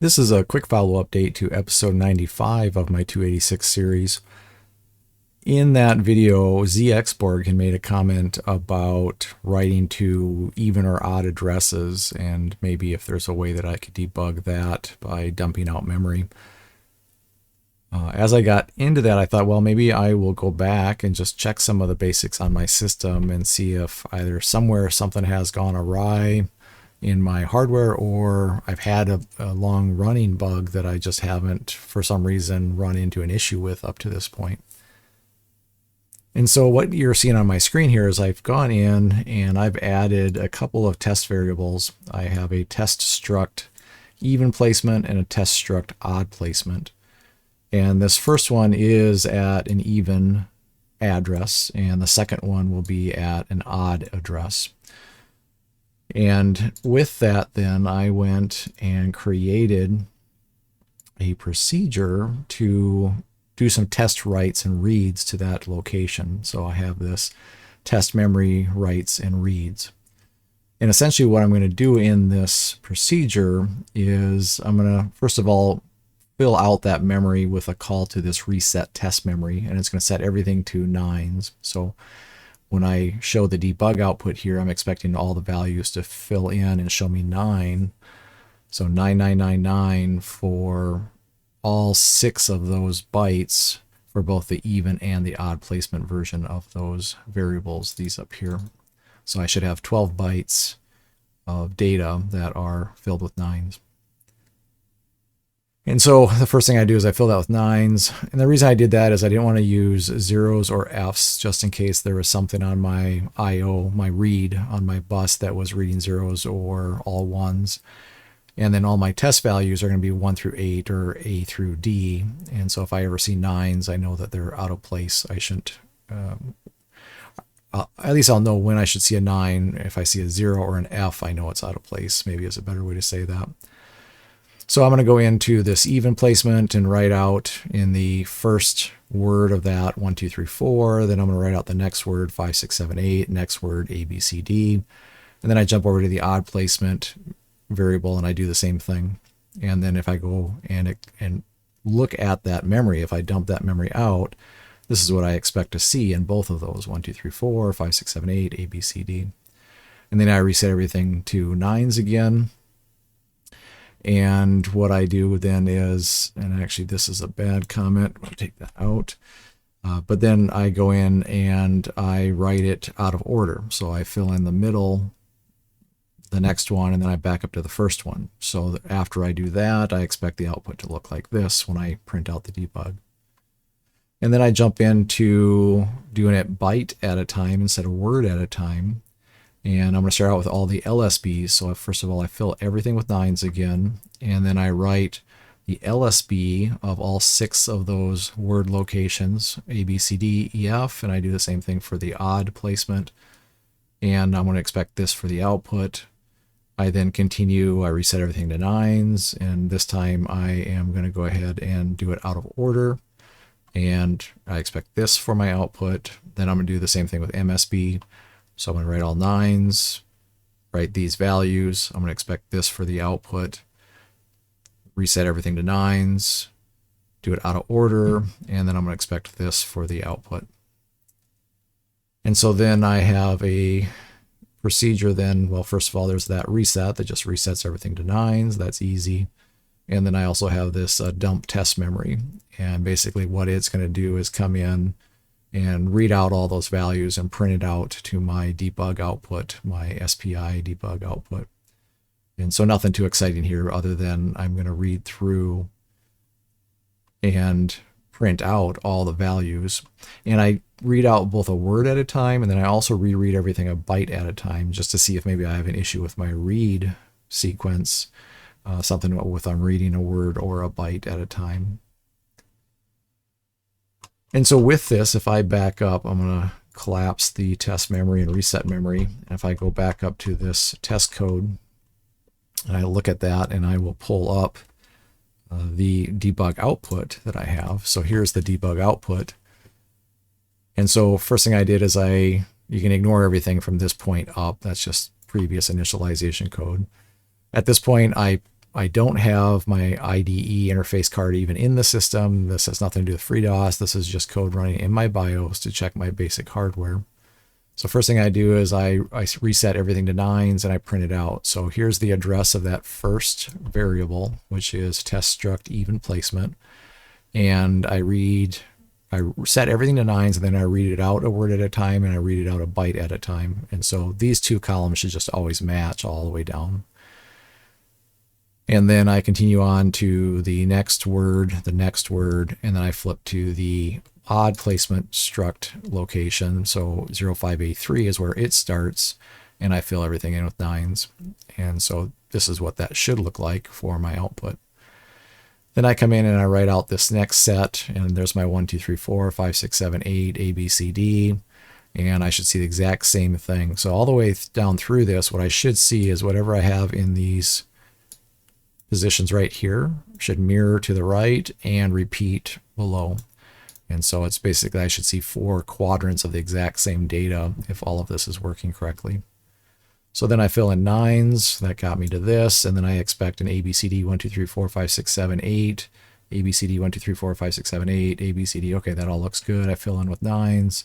This is a quick follow update to episode 95 of my 286 series. In that video, ZXborg had made a comment about writing to even or odd addresses, and maybe if there's a way that I could debug that by dumping out memory. As I got into that, I thought, well, maybe I will go back and just check some of the basics on my system and see if either somewhere something has gone awry in my hardware, or I've had a long running bug that I just haven't, for some reason, run into an issue with up to this point. And so what you're seeing on my screen here is I've gone in and I've added a couple of test variables. I have a test struct even placement and a test struct odd placement. And this first one is at an even address, and the second one will be at an odd address. And with that, then I went and created a procedure to do some test writes and reads to that location. So I have this test memory writes and reads. And essentially what I'm going to do in this procedure is I'm going to, first of all, fill out that memory with a call to this reset test memory, and it's going to set everything to 9s. So when I show the debug output here, I'm expecting all the values to fill in and show me 9. So 9999 for all 6 of those bytes for both the even and the odd placement version of those variables, these up here. So I should have 12 bytes of data that are filled with 9s. And so the first thing I do is I fill that with 9s. And the reason I did that is I didn't want to use 0s or Fs just in case there was something on my I/O, my read on my bus that was reading 0s or all 1s. And then all my test values are going to be 1 through 8 or A through D. And so if I ever see 9s, I know that they're out of place. I shouldn't, at least I'll know when I should see a 9. If I see a 0 or an F, I know it's out of place. Maybe is a better way to say that. So I'm going to go into this even placement and write out in the first word of that 1, 2, 3, 4. Then I'm going to write out the next word 5, 6, 7, 8. Next word A, B, C, D. And then I jump over to the odd placement variable and I do the same thing. And then if I go and look at that memory, if I dump that memory out, this is what I expect to see in both of those 1, 2, 3, 4, 5, 6, 7, 8, A, B, C, D. And then I reset everything to 9s again. And what I do then is, and actually this is a bad comment, I'm going to take that out. But then I go in and I write it out of order. So I fill in the middle, the next one, and then I back up to the first one. So after I do that, I expect the output to look like this when I print out the debug. And then I jump into doing it byte at a time instead of word at a time. And I'm going to start out with all the LSBs. So first of all, I fill everything with 9s again, and then I write the LSB of all 6 of those word locations, A, B, C, D, E, F, and I do the same thing for the odd placement. And I'm going to expect this for the output. I then continue, I reset everything to 9s, and this time I am going to go ahead and do it out of order. And I expect this for my output. Then I'm going to do the same thing with MSB. So I'm going to write all 9s, write these values. I'm going to expect this for the output, reset everything to 9s, do it out of order, and then I'm going to expect this for the output. And so then I have a procedure then, well, first of all, there's that reset that just resets everything to 9s. That's easy. And then I also have this dump test memory. And basically what it's going to do is come in and read out all those values and print it out to my debug output, my SPI debug output. And so nothing too exciting here other than I'm going to read through and print out all the values. And I read out both a word at a time, and then I also reread everything a byte at a time just to see if maybe I have an issue with my read sequence, something with I'm reading a word or a byte at a time. And so with this, if I back up, I'm going to collapse the test memory and reset memory. And if I go back up to this test code, and I look at that, and I will pull up the debug output that I have. So here's the debug output. And so first thing I did is you can ignore everything from this point up. That's just previous initialization code. At this point, I I don't have my IDE interface card even in the system. This has nothing to do with FreeDOS. This is just code running in my BIOS to check my basic hardware. So first thing I do is I reset everything to nines and I print it out. So here's the address of that first variable, which is test struct even placement. And I set everything to nines, and then I read it out a word at a time, and I read it out a byte at a time. And so these two columns should just always match all the way down. And then I continue on to the next word, and then I flip to the odd placement struct location. So 05A3 is where it starts, and I fill everything in with nines. And so this is what that should look like for my output. Then I come in and I write out this next set, and there's my 1, 2, 3, 4, 5, 6, 7, 8, A, B, C, D, and I should see the exact same thing. So all the way down through this, what I should see is whatever I have in these positions right here should mirror to the right and repeat below. And so it's basically, I should see 4 quadrants of the exact same data if all of this is working correctly. So then I fill in nines, that got me to this, and then I expect an ABCD 1, 2, 3, 4, 5, 6, 7, 8, ABCD 1, 2, 3, 4, 5, 6, 7, 8, ABCD, okay, that all looks good. I fill in with nines.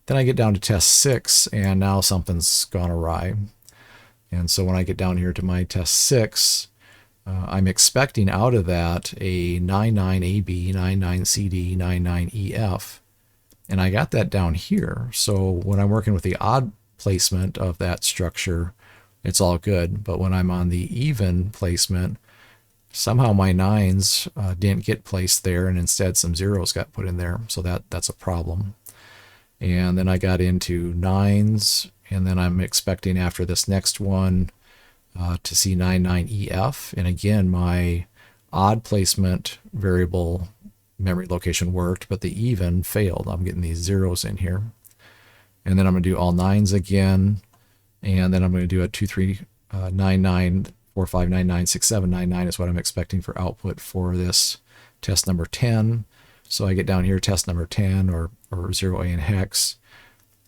Then I get down to test 6, and now something's gone awry. And so when I get down here to my test 6, I'm expecting out of that a 99AB, 99CD, 99EF, and I got that down here. So when I'm working with the odd placement of that structure, it's all good. But when I'm on the even placement, somehow my nines didn't get placed there, and instead some zeros got put in there. So that's a problem. And then I got into nines, and then I'm expecting after this next one to see 99EF. And again, my odd placement variable memory location worked, but the even failed. I'm getting these zeros in here. And then I'm going to do all nines again. And then I'm going to do a 2, 3, 9, 9, 4, 5, 9, 9, 6, 7, 9, 9 is what I'm expecting for output for this test number 10. So I get down here, test number 10 or 0A in hex.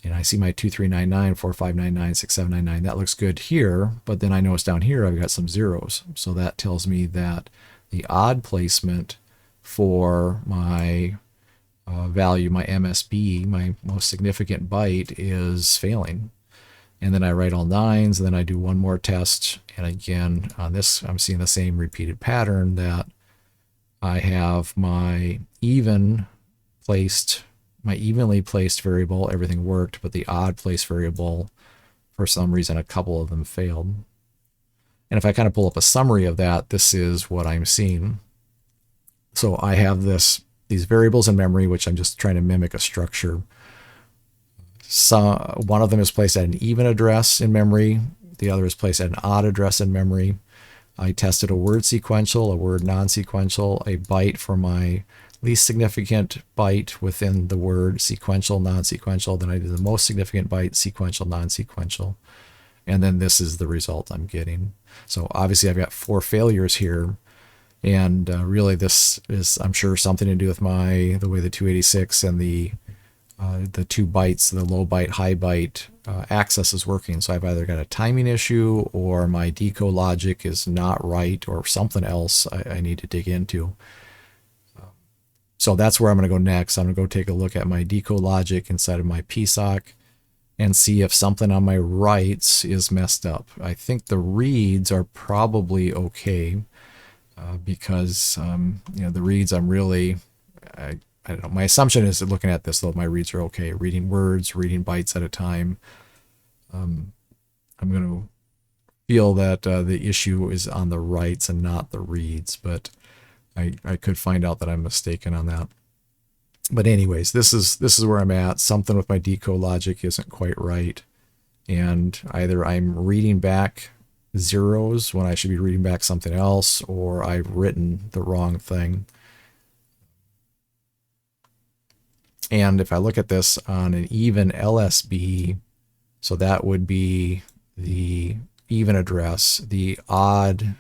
And I see my 2399, 4599, 6799. That looks good here, but then I notice down here I've got some zeros. So that tells me that the odd placement for my value, my MSB, my most significant byte, is failing. And then I write all nines, and then I do one more test. And again, on this, I'm seeing the same repeated pattern that I have my evenly placed variable, everything worked, but the odd place variable, for some reason, a couple of them failed. And if I kind of pull up a summary of that, this is what I'm seeing. So I have these variables in memory, which I'm just trying to mimic a structure. So one of them is placed at an even address in memory. The other is placed at an odd address in memory. I tested a word sequential, a word non-sequential, a byte for my least significant byte within the word, sequential, non-sequential. Then I did the most significant byte, sequential, non-sequential. And then this is the result I'm getting. So obviously I've got 4 failures here. And really this is, I'm sure, something to do with the way the 286 and the 2 bytes, the low byte, high byte access is working. So I've either got a timing issue, or my decode logic is not right, or something else I need to dig into. So that's where I'm going to go next. I'm going to go take a look at my decode logic inside of my PSOC and see if something on my writes is messed up. I think the reads are probably okay because the reads I'm really, I don't know. My assumption is that looking at this, though, my reads are okay. Reading words, reading bytes at a time. I'm going to feel that the issue is on the writes and not the reads, but I could find out that I'm mistaken on that. But anyways, this is where I'm at. Something with my decode logic isn't quite right. And either I'm reading back zeros when I should be reading back something else, or I've written the wrong thing. And if I look at this on an even LSB, so that would be the even address, the odd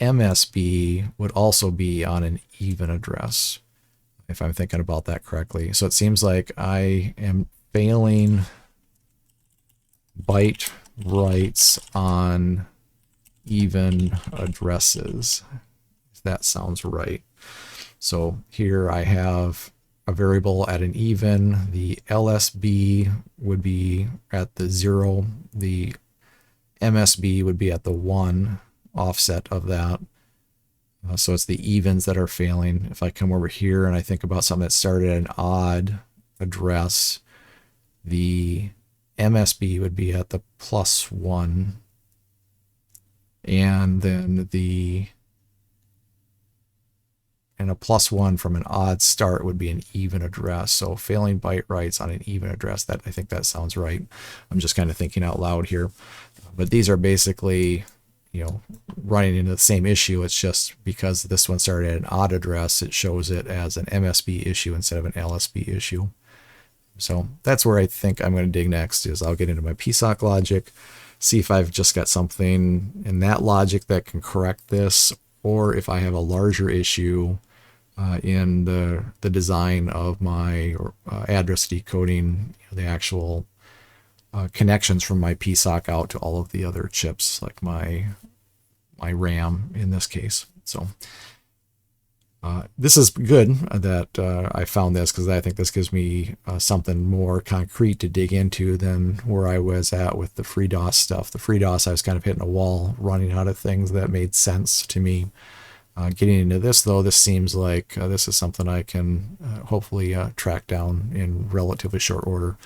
MSB would also be on an even address, if I'm thinking about that correctly. So it seems like I am failing byte writes on even addresses, if that sounds right. So here I have a variable at an even. The LSB would be at the 0. The MSB would be at the 1 offset of that. So it's the evens that are failing. If I come over here and I think about something that started at an odd address, the MSB would be at the +1. And then a +1 from an odd start would be an even address. So failing byte writes on an even address, I think that sounds right. I'm just kind of thinking out loud here. But these are basically, running into the same issue. It's just because this one started at an odd address, it shows it as an MSB issue instead of an LSB issue. So that's where I think I'm going to dig next, is I'll get into my PSOC logic, see if I've just got something in that logic that can correct this, or if I have a larger issue in the design of my address decoding, the actual connections from my PSOC out to all of the other chips, like my RAM in this case. So this is good that I found this, because I think this gives me something more concrete to dig into than where I was at with the FreeDOS stuff. The FreeDOS, I was kind of hitting a wall, running out of things that made sense to me. Getting into this, though, this seems like this is something I can hopefully track down in relatively short order.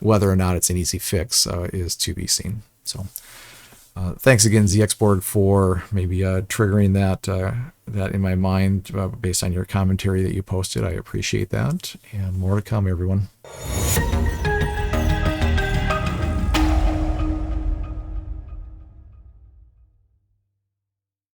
Whether or not it's an easy fix is to be seen. So thanks again, ZXBorg, for maybe triggering that in my mind based on your commentary that you posted. I appreciate that. And more to come, everyone.